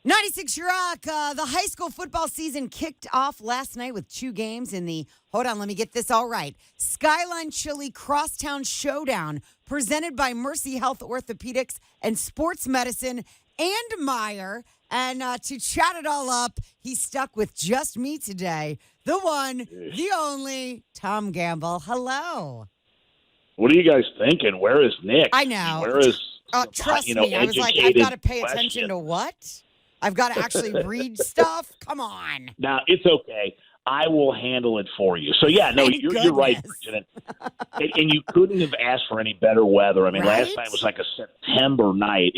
96 Rock. The high school football season kicked off last night with two games in the, hold on, let me get this all right, Skyline Chili Crosstown Showdown, presented by Mercy Health Orthopedics and Sports Medicine and Meyer. And to chat it all up, he's stuck with just me today. The one, the only, Tom Gamble. Hello. What are you guys thinking? Where is Nick? I know. Where is, trust me, I was like, I've got to pay attention to what? I've got to actually read stuff? Come on. Now, it's okay. I will handle it for you. So, yeah, no, you're right, Bridget. And you couldn't have asked for any better weather. I mean, last night was like a September night,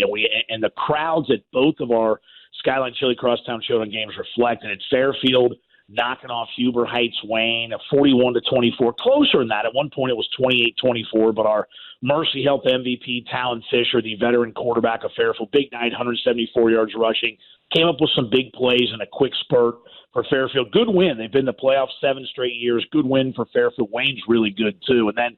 and the crowds at both of our Skyline Chili Crosstown Showdown games reflected. At Fairfield, knocking off Huber Heights Wayne, 41-24. Closer than that. At one point, it was 28-24, but our Mercy Health MVP, Talon Fisher, the veteran quarterback of Fairfield, big night, 174 yards rushing, came up with some big plays and a quick spurt for Fairfield. Good win. They've been in the playoffs 7 straight years. Good win for Fairfield. Wayne's really good, too. And then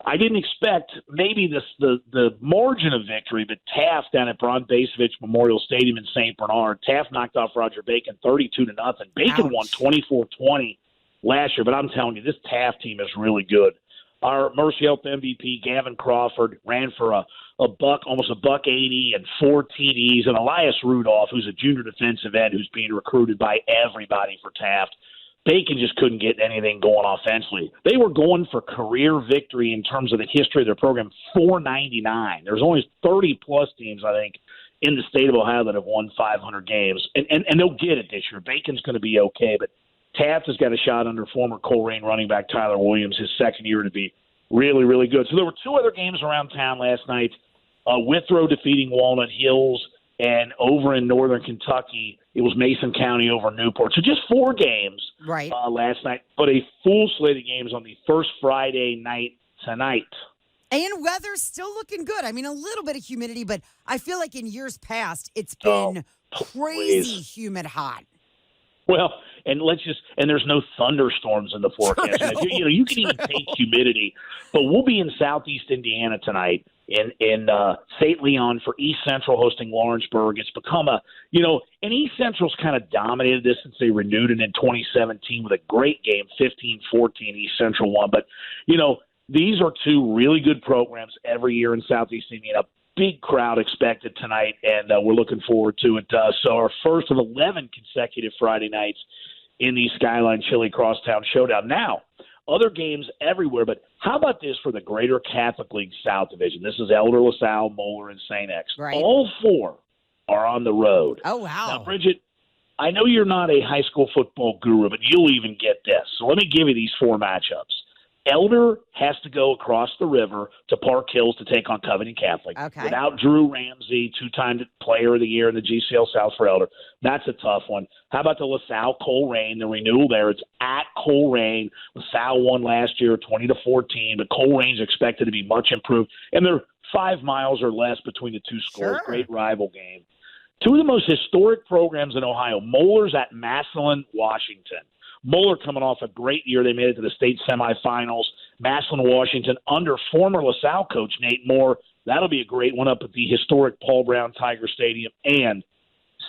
I didn't expect maybe the margin of victory, but Taft down at Bron Basevich Memorial Stadium in St. Bernard, Taft knocked off Roger Bacon 32-0. Bacon won 24-20 last year, but I'm telling you, this Taft team is really good. Our Mercy Health MVP, Gavin Crawford, ran for a buck, almost $180 and 4 TDs. And Elias Rudolph, who's a junior defensive end who's being recruited by everybody for Taft. Bacon just couldn't get anything going offensively. They were going for career victory in terms of the history of their program, 499. There's only 30-plus teams, I think, in the state of Ohio that have won 500 games. And they'll get it this year. Bacon's going to be okay, but Taft has got a shot under former Coleraine running back Tyler Williams, his second year, to be really, really good. So there were 2 other games around town last night. Withrow defeating Walnut Hills, and over in northern Kentucky, it was Mason County over Newport. So just 4 games last night, but a full slate of games on the first Friday night tonight. And weather's still looking good. I mean, a little bit of humidity, but I feel like in years past, it's been crazy humid hot. Well, and there's no thunderstorms in the forecast. You can even take humidity, but we'll be in southeast Indiana tonight in St. Leon for East Central hosting Lawrenceburg. It's become and East Central's kind of dominated this since they renewed it in 2017 with a great game, 15-14 East Central won. But, these are 2 really good programs every year in southeast Indiana. Big crowd expected tonight, and we're looking forward to it. So our first of 11 consecutive Friday nights in the Skyline Chili Crosstown Showdown. Now, other games everywhere, but how about this for the Greater Catholic League South Division? This is Elder, LaSalle, Moeller, and St. X. Right. All 4 are on the road. Oh, wow. Now, Bridget, I know you're not a high school football guru, but you'll even get this. So let me give you these 4 matchups. Elder has to go across the river to Park Hills to take on Covington Catholic. Okay. Without Drew Ramsey, 2-time player of the year in the GCL South for Elder. That's a tough one. How about the LaSalle Coleraine, the renewal there? It's at Coleraine. LaSalle won last year 20-14, but Colerane's expected to be much improved. And they're 5 miles or less between the 2 schools. Sure. Great rival game. 2 of the most historic programs in Ohio. Moeller's at Massillon, Washington. Moeller coming off a great year. They made it to the state semifinals. Massillon, Washington, under former LaSalle coach Nate Moore. That'll be a great one up at the historic Paul Brown Tiger Stadium. And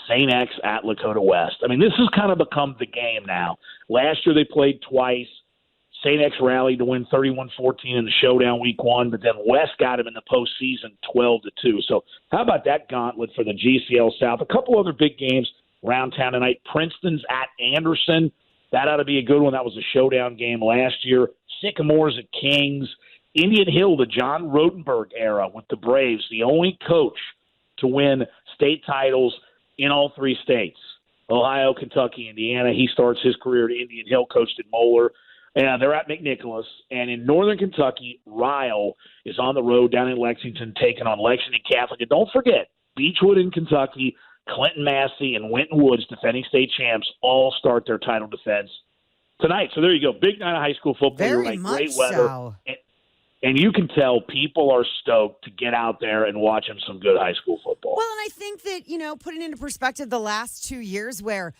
St. X at Lakota West. I mean, this has kind of become the game now. Last year they played twice. St. X rallied to win 31-14 in the showdown week 1, but then West got him in the postseason 12-2. So how about that gauntlet for the GCL South? A couple other big games around town tonight. Princeton's at Anderson. That ought to be a good one. That was a showdown game last year. Sycamores at Kings. Indian Hill, the John Rodenberg era with the Braves, the only coach to win state titles in all 3 states, Ohio, Kentucky, Indiana. He starts his career at Indian Hill, coached at Moeller. And they're at McNicholas. And in northern Kentucky, Ryle is on the road down in Lexington taking on Lexington Catholic. And don't forget, Beechwood in Kentucky, Clinton Massey, and Winton Woods, defending state champs, all start their title defense tonight. So there you go. Big night of high school football. Very much great weather. so. And you can tell people are stoked to get out there and watch some good high school football. Well, and I think that, putting into perspective the last 2 years where,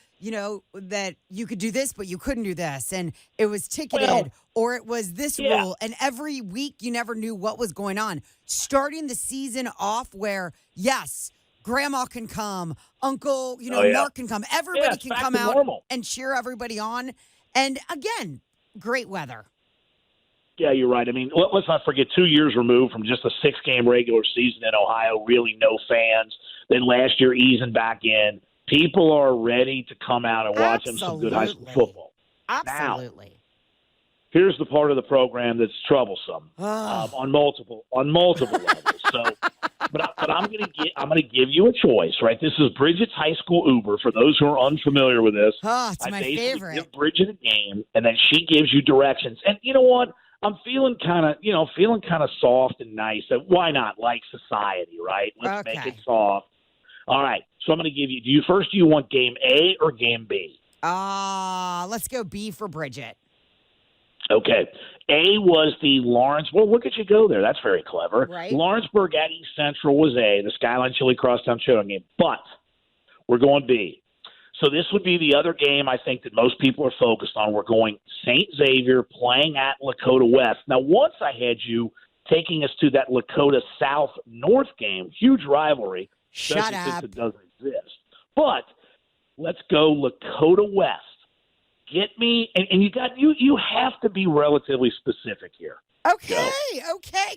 that you could do this, but you couldn't do this. And it was ticketed or it was this rule. And every week you never knew what was going on. Starting the season off where, yes, Grandma can come, Uncle, yeah. Mark can come. Everybody it's can back come to out normal. and cheer everybody on. And again, great weather. Yeah, you're right. I mean, let's not forget 2 years removed from just a 6-game regular season in Ohio, really no fans. Then last year easing back in. People are ready to come out and watch them some good high school football. Absolutely. Now, here's the part of the program that's troublesome on multiple levels. So, but I'm gonna give you a choice, right? This is Bridget's high school Uber. For those who are unfamiliar with this, it's I my basically favorite. give Bridget a game, and then she gives you directions. And you know what? I'm feeling kind of soft and nice. Why not? Like society, right? Let's make it soft. All right. So I'm going to give you. Do you want game A or game B? Let's go B for Bridget. Okay. A was the Lawrence. Well, look at you go there. That's very clever. Right. Lawrenceburg at East Central was A, the Skyline Chili Crosstown Showdown game. But we're going B. So this would be the other game I think that most people are focused on. We're going St. Xavier playing at Lakota West. Now, once I had you taking us to that Lakota South-North game, huge rivalry. Shut up. Since it doesn't exist. But let's go Lakota West. Get me, and you have to be relatively specific here. Okay,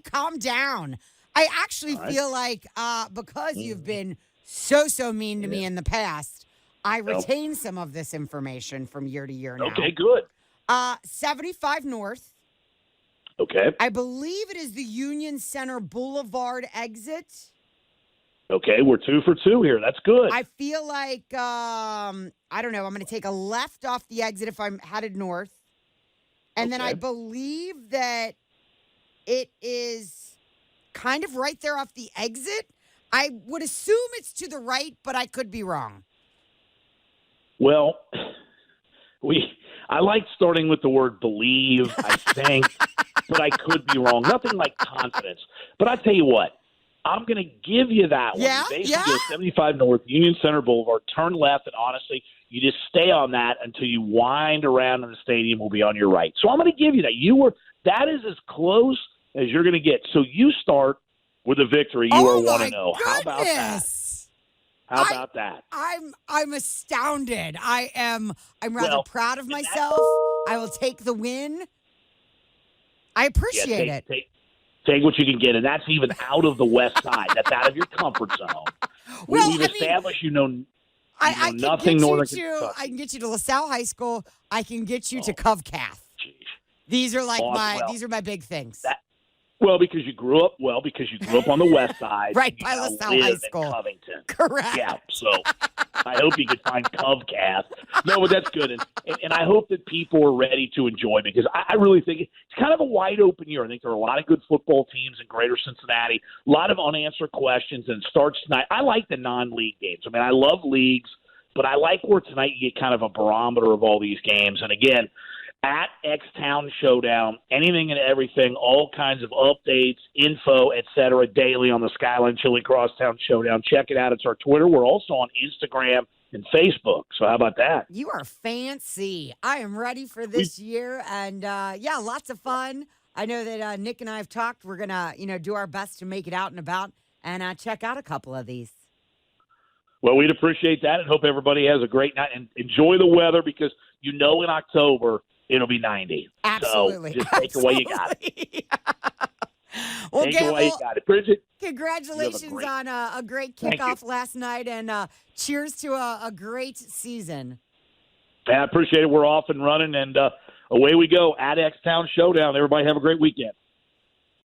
calm down. I actually feel like because you've been so mean to me in the past, I retain some of this information from year to year now. Okay, good. 75 North. Okay. I believe it is the Union Center Boulevard exit. Okay, we're 2 for 2 here. That's good. I feel like, I don't know, I'm going to take a left off the exit if I'm headed north. And then I believe that it is kind of right there off the exit. I would assume it's to the right, but I could be wrong. Well, I like starting with the word believe, I think, but I could be wrong. Nothing like confidence. But I tell you what, I'm going to give you that one. Yeah, You basically go 75 North, Union Center Boulevard, turn left, and honestly, you just stay on that until you wind around and the stadium will be on your right. So I'm going to give you that. That is as close as you're going to get. So you start with a victory. You are 1-0. How about that? How about that? I'm astounded. I'm rather proud of myself. I will take the win. I appreciate it. Take what you can get, and that's even out of the West Side. That's out of your comfort zone. We've established I nothing northern Kentucky. I can get you to LaSalle High School. I can get you to Covcath. These are these are my big things. Because you grew up on the West Side. Right, by LaSalle High School. In Covington. Correct. Yeah, so I hope you can find Covcath. No, but that's good. And I hope that people are ready to enjoy, because I really think it's kind of a wide open year. I think there are a lot of good football teams in greater Cincinnati, a lot of unanswered questions, and it starts tonight. I like the non-league games. I mean, I love leagues, but I like where tonight you get kind of a barometer of all these games. And again, at X-Town Showdown, anything and everything, all kinds of updates, info, etc., daily on the Skyline Chili Crosstown Showdown. Check it out. It's our Twitter. We're also on Instagram and Facebook. So how about that? You are fancy. I am ready for this year, and lots of fun. I know that Nick and I have talked. We're gonna, do our best to make it out and about and check out a couple of these. Well, we'd appreciate that, and hope everybody has a great night and enjoy the weather, because in October it'll be 90. Absolutely. So just take away you got it. Well, take away you got it. Bridget, congratulations on a great kickoff last night, and cheers to a great season. I appreciate it. We're off and running, and away we go at X-Town Showdown. Everybody have a great weekend.